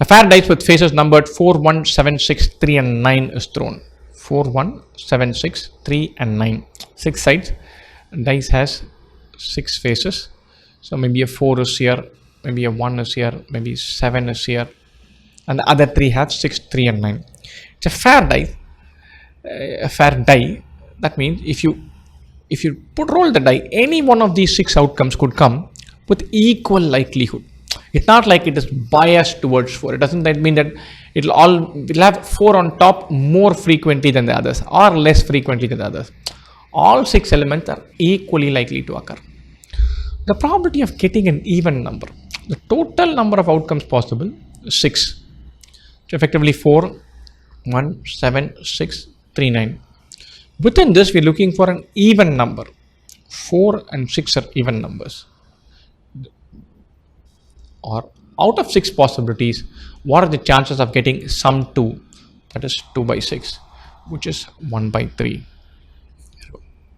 A fair dice with faces numbered 4, 1, 7, 6, 3 and 9 is thrown. 4, 1, 7, 6, 3 and 9. 6 sides. Dice has 6 faces. So maybe a 4 is here, maybe a 1 is here, maybe 7 is here. And the other 3 have 6, 3 and 9. It's a fair die. A fair die. That means if you roll the die, any one of these 6 outcomes could come with equal likelihood. It's not like it is biased towards 4. It doesn't mean that we'll have 4 on top more frequently than the others or less frequently than the others. All 6 elements are equally likely to occur. The probability of getting an even number, the total number of outcomes possible is 6. So effectively 4, 1, 7, 6, 3, 9. Within this, we're looking for an even number. 4 and 6 are even numbers. Or out of 6 possibilities, what are the chances of getting sum 2? That is 2 by 6, which is 1 by 3.